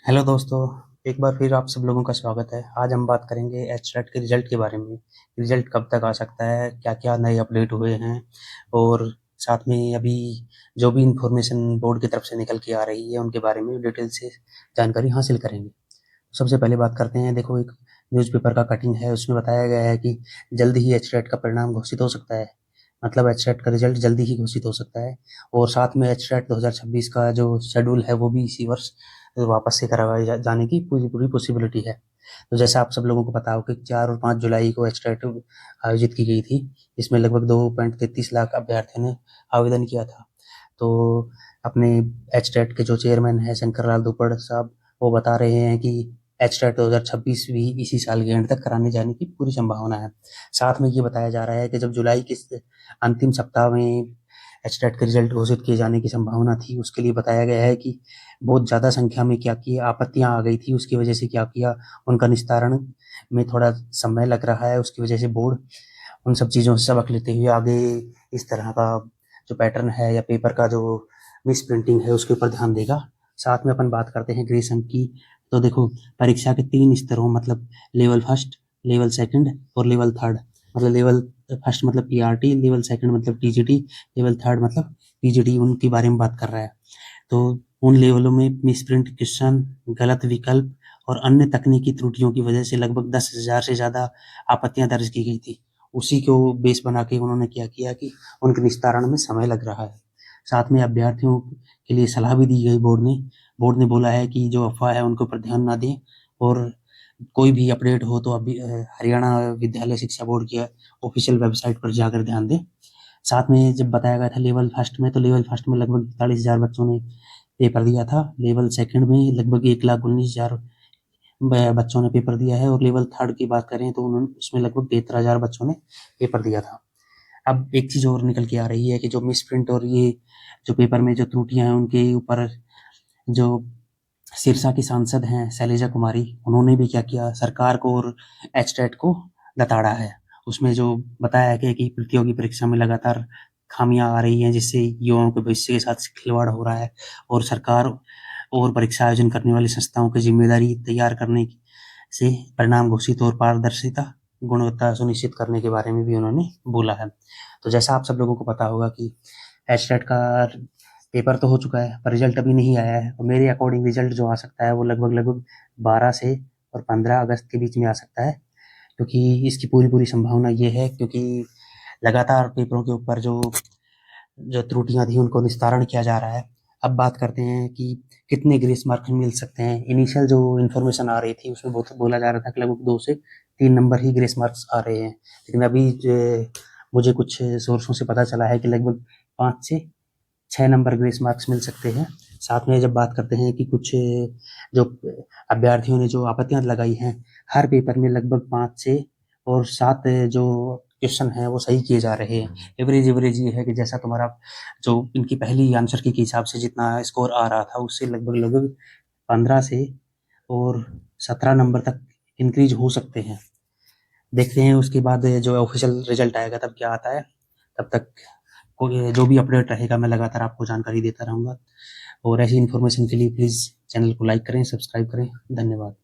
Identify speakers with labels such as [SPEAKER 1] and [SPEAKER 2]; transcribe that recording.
[SPEAKER 1] Hello दोस्तों। एक बार फिर आप सब लोगों का स्वागत है। आज हम बात करेंगे एचटेट के रिजल्ट के बारे में। रिजल्ट कब तक आ सकता है, क्या क्या नए अपडेट हुए हैं, और साथ में अभी जो भी इंफॉर्मेशन बोर्ड की तरफ से निकल के आ रही है उनके बारे में डिटेल से जानकारी हासिल करेंगे। सबसे पहले बात करते हैं। देखो, एक न्यूज़पेपर का कटिंग है, उसमें बताया गया है कि जल्द ही एचटेट का परिणाम घोषित हो सकता है। मतलब एचटेट का रिजल्ट जल्दी ही घोषित हो सकता है। और साथ में एचटेट 2026 का जो शेड्यूल है वो भी इसी वर्ष वापस से करवाए जाने की पूरी पूरी पॉसिबिलिटी है। तो जैसा आप सब लोगों को पता हो कि 4 और 5 जुलाई को एचटेट आयोजित की गई थी। इसमें लगभग 2.33 लाख अभ्यर्थियों ने आवेदन किया था। तो अपने एचटेट के जो चेयरमैन हैं शंकर लाल दुपड़ साहब, वो बता रहे हैं कि एचटेट 2026 भी इसी साल के एंड तक कराने जाने की पूरी संभावना है। साथ में ये बताया जा रहा है कि जब जुलाई के अंतिम सप्ताह में एचटेट के रिजल्ट घोषित किए जाने की संभावना थी, उसके लिए बताया गया है कि बहुत ज़्यादा संख्या में क्या किया आपत्तियां आ गई थी, उसकी वजह से क्या किया, उनका निस्तारण में थोड़ा समय लग रहा है। उसकी वजह से बोर्ड उन सब चीज़ों से सबक लेते हुए आगे इस तरह का जो पैटर्न है या पेपर का जो मिस प्रिंटिंग है उसके ऊपर ध्यान देगा। साथ में अपन बात करते हैं ग्रेस अंक की। तो देखो, परीक्षा के 3 स्तरों मतलब लेवल फर्स्ट, लेवल सेकंड और लेवल थर्ड। मतलब लेवल फर्स्ट मतलब पीआरटी, लेवल सेकंड मतलब टीजीटी, लेवल थर्ड मतलब पीजीटी, उनके बारे में बात कर रहा है। तो उन लेवलों में मिसप्रिंट क्वेश्चन, गलत विकल्प और अन्य तकनीकी त्रुटियों की वजह से लगभग 10,000 से ज़्यादा आपत्तियां दर्ज की गई थी। उसी को बेस बना के उन्होंने क्या किया कि उनके निस्तारण में समय लग रहा है। साथ में अभ्यर्थियों के लिए सलाह भी दी गई बोर्ड ने बोला है कि जो अफवाह है उनके ऊपर ध्यान ना दें, और कोई भी अपडेट हो तो अभी हरियाणा विद्यालय शिक्षा बोर्ड की ऑफिशियल वेबसाइट पर जाकर ध्यान दें। साथ में जब बताया गया था लेवल फर्स्ट में, तो लेवल फर्स्ट में लगभग 41,000 बच्चों ने पेपर दिया था। लेवल सेकंड में लगभग 1,19,000 बच्चों ने पेपर दिया है, और लेवल थर्ड की बात करें तो उन्होंने उसमें लगभग 73,000 बच्चों ने पेपर दिया था। अब एक चीज़ और निकल के आ रही है कि जो मिस प्रिंट और ये जो पेपर में जो त्रुटियां हैं उनके ऊपर जो सिरसा की सांसद हैं शैलेजा कुमारी, उन्होंने भी क्या किया, सरकार को और एचटेट को लताड़ा है। उसमें जो बताया गया कि प्रतियोगी परीक्षा में लगातार खामियां आ रही हैं, जिससे युवाओं के भविष्य के साथ खिलवाड़ हो रहा है, और सरकार और परीक्षा आयोजन करने वाली संस्थाओं की जिम्मेदारी तैयार करने से परिणाम घोषित और पारदर्शिता गुणवत्ता सुनिश्चित करने के बारे में भी उन्होंने बोला है। तो जैसा आप सब लोगों को पता होगा कि एचटेट का पेपर तो हो चुका है पर रिजल्ट अभी नहीं आया है, और मेरे अकॉर्डिंग रिजल्ट जो आ सकता है वो लगभग लगभग 12 से और 15 अगस्त के बीच में आ सकता है। क्योंकि इसकी पूरी पूरी संभावना ये है, क्योंकि लगातार पेपरों के ऊपर जो जो त्रुटियां थी उनको निस्तारण किया जा रहा है। अब बात करते हैं कि कितने ग्रेस मार्क मिल सकते हैं। इनिशियल जो इन्फॉर्मेशन आ रही थी उसमें बहुत बोला जा रहा था कि लगभग 2 से 3 नंबर ही ग्रेस मार्क्स आ रहे हैं, लेकिन अभी मुझे कुछ सोर्सों से पता चला है कि लगभग 5 से 6 नंबर ग्रेस मार्क्स मिल सकते हैं। साथ में जब बात करते हैं कि कुछ जो अभ्यर्थियों ने जो आपत्तियां लगाई हैं, हर पेपर में लगभग 5 से 7 जो क्वेश्चन हैं वो सही किए जा रहे हैं। एवरेज ये है कि जैसा तुम्हारा जो इनकी पहली आंसर की के हिसाब से जितना स्कोर आ रहा था उससे लगभग लगभग 15 से और 17 नंबर तक इंक्रीज हो सकते हैं। देखते हैं उसके बाद जो ऑफिशियल रिजल्ट आएगा तब क्या आता है। तब तक कोई जो भी अपडेट रहेगा मैं लगातार आपको जानकारी देता रहूँगा। और ऐसी इन्फॉर्मेशन के लिए प्लीज़ चैनल को लाइक करें, सब्सक्राइब करें। धन्यवाद।